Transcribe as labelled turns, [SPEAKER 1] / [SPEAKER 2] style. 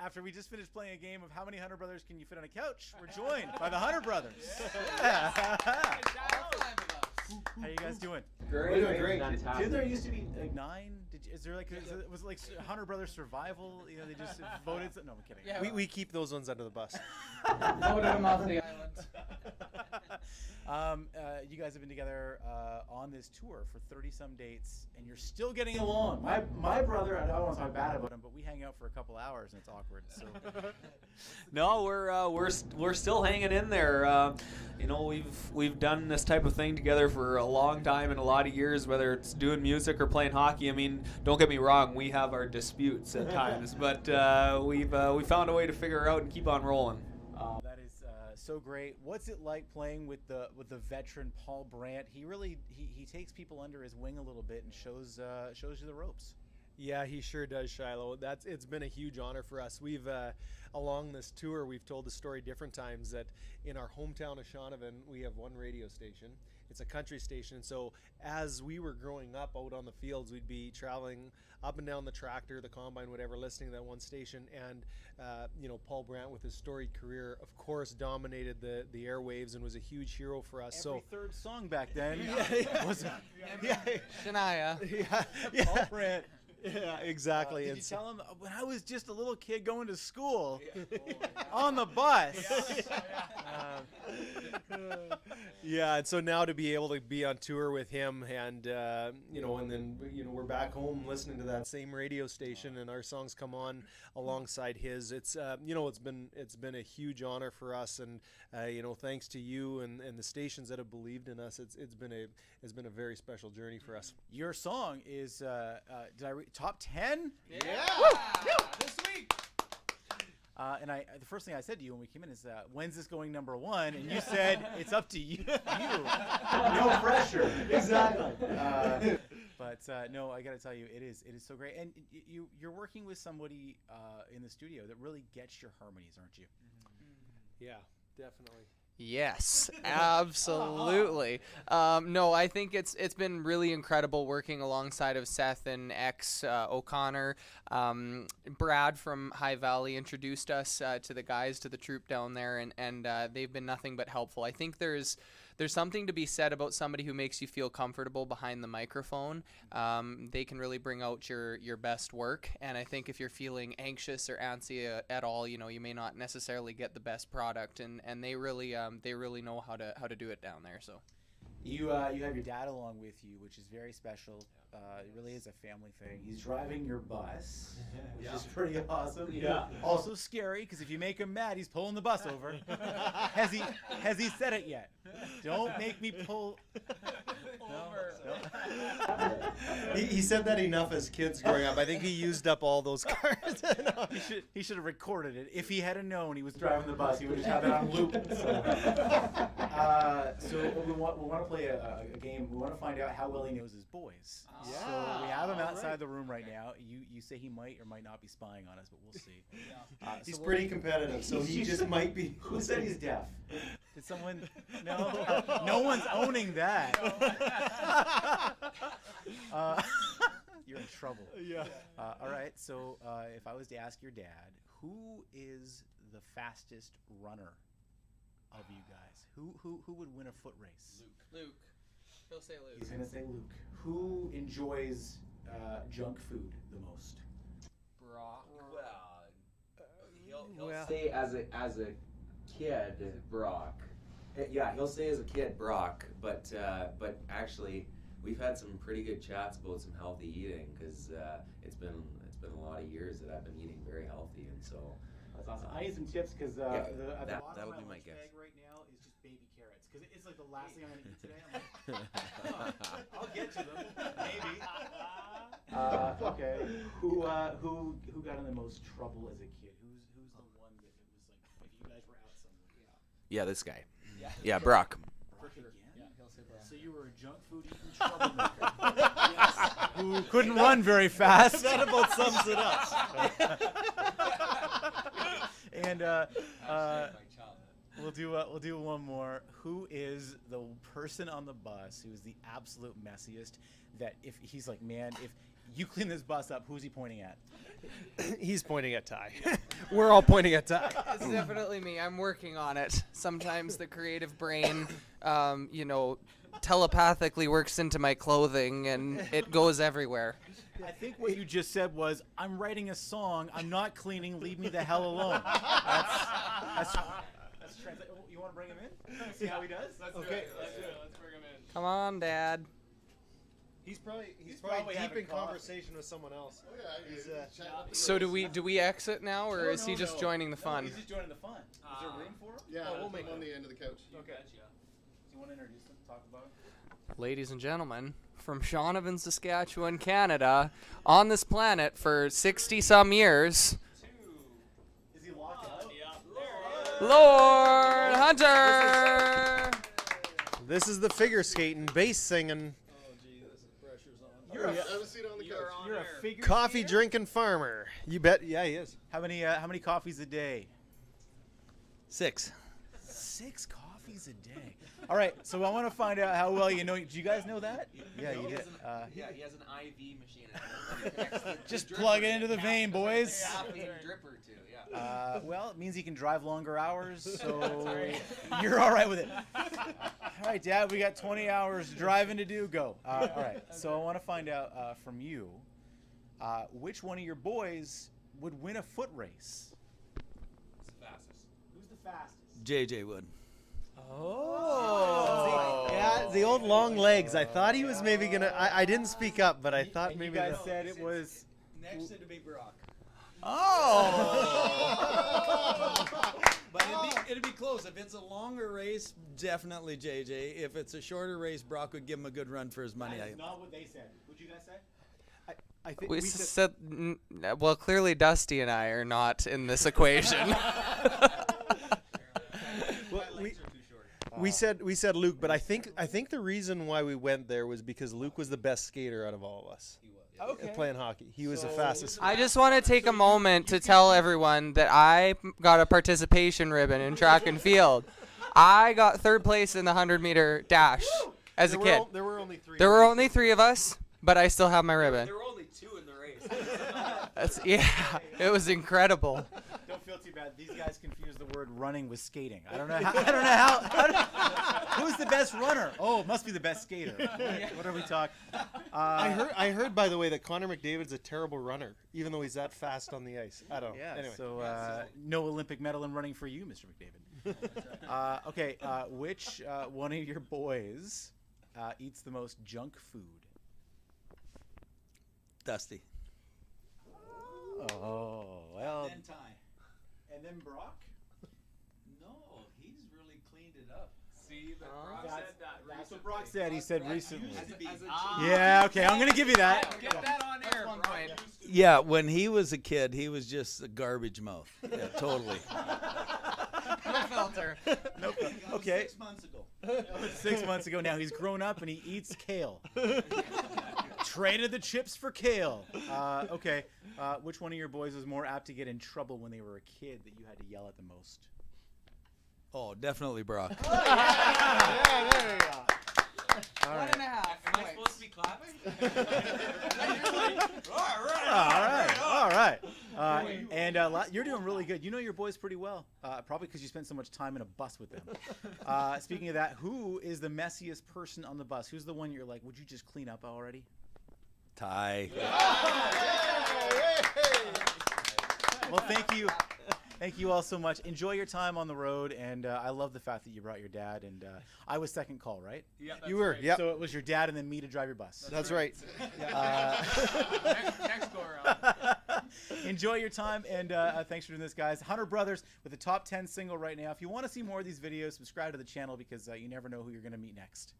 [SPEAKER 1] after we just finished playing a game of how many Hunter brothers can you fit on a couch, we're joined by the Hunter brothers. Yeah. How you guys doing?
[SPEAKER 2] Great.
[SPEAKER 1] Did there used to be like 9? Is there like was it like Hunter Brothers Survival? You know, they just voted. No, I'm kidding.
[SPEAKER 3] Yeah, we keep those ones under the bus.
[SPEAKER 2] Voted them off the island.
[SPEAKER 1] You guys have been together on this tour for 30-some dates, and you're still getting along. My brother, I don't want to talk bad about him, but we hang out for a couple hours and it's awkward. So
[SPEAKER 4] No, we're still hanging in there. You know, we've done this type of thing together for a long time and a lot of years, whether it's doing music or playing hockey. I mean, don't get me wrong, we have our disputes at times, but we found a way to figure out and keep on rolling.
[SPEAKER 1] That is so great. What's it like playing with the veteran Paul Brandt? He takes people under his wing a little bit and shows you the ropes.
[SPEAKER 3] Yeah, he sure does, Shilo. It's been a huge honor for us. We've along this tour, we've told the story different times that in our hometown of Shaunavon, we have one radio station. It's a country station. So as we were growing up out on the fields, we'd be traveling up and down the tractor, the combine, whatever, listening to that one station. And you know, Paul Brandt, with his storied career, of course, dominated the airwaves and was a huge hero for us.
[SPEAKER 1] Every third song back then was
[SPEAKER 2] Shania.
[SPEAKER 1] Paul Brandt.
[SPEAKER 3] Yeah, exactly.
[SPEAKER 1] Did you tell him when I was just a little kid going to school on the bus?
[SPEAKER 3] Yeah, and so now to be able to be on tour with him, and you know, and then we're back home listening to that same radio station, and our songs come on alongside his. It's you know, it's been a huge honor for us, and you know, thanks to you and the stations that have believed in us. It's been a very special journey for us.
[SPEAKER 1] Your song is did I read top 10?
[SPEAKER 2] Yeah. This week.
[SPEAKER 1] And the first thing I said to you when we came in is, when's this going number 1? And you said, it's up to you. No pressure. Exactly. But no, I got to tell you, it is so great. And you're working with somebody in the studio that really gets your harmonies, aren't you?
[SPEAKER 3] Yeah, definitely.
[SPEAKER 5] Yes, absolutely. No, I think it's been really incredible working alongside of Seth and O'Connor. Brad from High Valley introduced us to the guys, to the troop down there, and they've been nothing but helpful. I think there's something to be said about somebody who makes you feel comfortable behind the microphone. They can really bring out your best work, and I think if you're feeling anxious or antsy at all, you know, you may not necessarily get the best product, and they really know how to do it down there. So
[SPEAKER 1] you have your dad along with you, which is very special. It really is a family thing. He's driving your bus, which is pretty awesome. Yeah. Also scary, because if you make him mad, he's pulling the bus over. Has he said it yet? Don't make me pull over. No.
[SPEAKER 3] He said that enough as kids growing up. I think he used up all those cards.
[SPEAKER 1] No. He should have recorded it. If he had known he was driving the bus, he would just have it on loop. So we want to play a game. We want to find out how well he knows his boys.
[SPEAKER 3] Yeah.
[SPEAKER 1] So we have him outside the room right now. You say he might or might not be spying on us, but we'll see.
[SPEAKER 3] He's pretty competitive, so he just might be.
[SPEAKER 1] Who said he's deaf? Did someone? No. No one's owning that. You're in trouble. Yeah. All right. So if I was to ask your dad, who is the fastest runner of you guys? Who would win a foot race?
[SPEAKER 5] Luke. He'll say Luke.
[SPEAKER 1] He's gonna say Luke. Who enjoys junk food the most?
[SPEAKER 5] Brock.
[SPEAKER 6] He'll say as a kid, Brock. Yeah, he'll say as a kid, Brock. But actually, we've had some pretty good chats about some healthy eating, because it's been a lot of years that I've been eating very healthy, and so.
[SPEAKER 1] That's awesome. I need some tips, because at the bottom
[SPEAKER 6] that'll
[SPEAKER 1] of
[SPEAKER 6] be
[SPEAKER 1] my
[SPEAKER 6] my guess.
[SPEAKER 1] bag right now is just baby carrots, because it's like the last thing I'm gonna eat today. I'm like, oh, I'll get to them, maybe. Okay. Who got in the most trouble as a kid? Who's the one that it was like, if you guys were out somewhere?
[SPEAKER 6] Yeah, this guy. Yeah, Brock.
[SPEAKER 1] Brock again?
[SPEAKER 5] Yeah, he'll say Brock.
[SPEAKER 1] So you were a junk food eating troublemaker. Yes. Who couldn't run very fast.
[SPEAKER 3] That about sums it up.
[SPEAKER 1] And we'll do one more. Who is the person on the bus who is the absolute messiest? That if he's like, man, You clean this bus up. Who's he pointing at?
[SPEAKER 3] He's pointing at Ty. We're all pointing at Ty.
[SPEAKER 5] It's definitely me. I'm working on it. Sometimes the creative brain, telepathically works into my clothing and it goes everywhere.
[SPEAKER 1] I think what you just said was, I'm writing a song. I'm not cleaning. Leave me the hell alone. That's translate. You want to bring him in? See how he does?
[SPEAKER 2] Let's do it. Let's bring him in.
[SPEAKER 5] Come on, Dad.
[SPEAKER 3] He's probably
[SPEAKER 1] probably
[SPEAKER 3] deep
[SPEAKER 1] having
[SPEAKER 3] in
[SPEAKER 1] coffee.
[SPEAKER 3] conversation with someone else.
[SPEAKER 5] So do we exit now, or is he just joining the fun?
[SPEAKER 1] He's just joining the fun. Is there room for him?
[SPEAKER 7] Yeah,
[SPEAKER 3] we'll make
[SPEAKER 7] him on the end of the couch.
[SPEAKER 1] Okay. Do you want to introduce him? Talk about him?
[SPEAKER 5] Ladies and gentlemen, from Shaunavon, Saskatchewan, Canada, on this planet for 60-some years,
[SPEAKER 1] Is he locked out?
[SPEAKER 5] Lorne Hunter!
[SPEAKER 3] This is the figure skating, bass singing,
[SPEAKER 1] You're
[SPEAKER 7] Have a seat on the couch.
[SPEAKER 1] You're a figure
[SPEAKER 3] coffee
[SPEAKER 1] skater?
[SPEAKER 3] drinking farmer. You bet. Yeah, he is.
[SPEAKER 1] How many coffees a day?
[SPEAKER 8] 6.
[SPEAKER 1] 6 coffees a day. All right, so I want to find out how well you know. Do you guys know that? Yeah, you did.
[SPEAKER 6] He has an IV machine.
[SPEAKER 1] Just plug it into the vein, boys.
[SPEAKER 6] Caffeine dripper too. Yeah.
[SPEAKER 1] Well, it means he can drive longer hours, so you're all right with it. All right, Dad, we got 20 hours driving to do. Go. All right, so I want to find out from you, which one of your boys would win a foot race?
[SPEAKER 6] It's the fastest.
[SPEAKER 1] Who's the fastest?
[SPEAKER 8] JJ would.
[SPEAKER 3] Oh. Yeah, the old long legs. I thought he was maybe gonna. I didn't speak up, but I thought
[SPEAKER 1] And
[SPEAKER 3] maybe.
[SPEAKER 1] you guys said it was.
[SPEAKER 8] Next it'd be Brock.
[SPEAKER 3] Oh.
[SPEAKER 8] But it'd be close. If it's a longer race, definitely JJ. If it's a shorter race, Brock would give him a good run for his money.
[SPEAKER 1] That is not what they said. What'd you guys say?
[SPEAKER 3] I think
[SPEAKER 5] We said, well, clearly Dusty and I are not in this equation.
[SPEAKER 3] we said Luke, but I think the reason why we went there was because Luke was the best skater out of all of us.
[SPEAKER 1] Okay.
[SPEAKER 3] Playing hockey, he was the fastest.
[SPEAKER 5] I just want to take a moment to tell everyone that I got a participation ribbon in track and field. I got 3rd place in the 100-meter dash as a kid.
[SPEAKER 3] There were only 3.
[SPEAKER 5] There were only 3 of us, but I still have my ribbon.
[SPEAKER 6] There were only 2 in the race.
[SPEAKER 5] Yeah, it was incredible.
[SPEAKER 1] Don't feel too bad. These guys confuse the word running with skating. I don't know how. Who's the best runner? Oh, it must be the best skater. What are we talking?
[SPEAKER 3] I heard, by the way, that Connor McDavid's a terrible runner, even though he's that fast on the ice. I don't know.
[SPEAKER 1] Yeah.
[SPEAKER 3] Anyway.
[SPEAKER 1] So no Olympic medal in running for you, Mr. McDavid. Okay. Which one of your boys eats the most junk food?
[SPEAKER 8] Dusty.
[SPEAKER 1] Oh well.
[SPEAKER 8] And Ty.
[SPEAKER 1] And then Brock.
[SPEAKER 8] No, he's really cleaned it up.
[SPEAKER 2] See, but Brock said that.
[SPEAKER 1] That's what Brock said. He said recently.
[SPEAKER 2] Ah,
[SPEAKER 1] Yeah. Okay. I'm gonna give you that.
[SPEAKER 2] Get that on air,
[SPEAKER 5] one
[SPEAKER 2] Brock.
[SPEAKER 5] point.
[SPEAKER 8] Yeah, when he was a kid, he was just a garbage mouth. Yeah, totally.
[SPEAKER 5] No filter.
[SPEAKER 1] Nope. Okay.
[SPEAKER 8] 6 months ago.
[SPEAKER 1] 6 months ago now. He's grown up and he eats kale. Traded the chips for kale. Okay. Which one of your boys was more apt to get in trouble when they were a kid that you had to yell at the most?
[SPEAKER 8] Oh, definitely Brock.
[SPEAKER 1] Yeah, there you go. All right.
[SPEAKER 5] 1.5
[SPEAKER 6] Am I supposed to be clapping?
[SPEAKER 1] All right. And you're doing really good. You know your boys pretty well, probably because you spent so much time in a bus with them. Speaking of that, who is the messiest person on the bus? Who's the one you're like, would you just clean up already?
[SPEAKER 8] Ty.
[SPEAKER 1] Well, thank you. Thank you all so much. Enjoy your time on the road, and I love the fact that you brought your dad. And I was second call, right?
[SPEAKER 2] Yeah,
[SPEAKER 3] You were. Yep.
[SPEAKER 1] So it was your dad and then me to drive your bus.
[SPEAKER 3] That's right.
[SPEAKER 2] next go around.
[SPEAKER 1] Enjoy your time, and thanks for doing this, guys. Hunter Brothers with the top 10 single right now. If you want to see more of these videos, subscribe to the channel because you never know who you're going to meet next.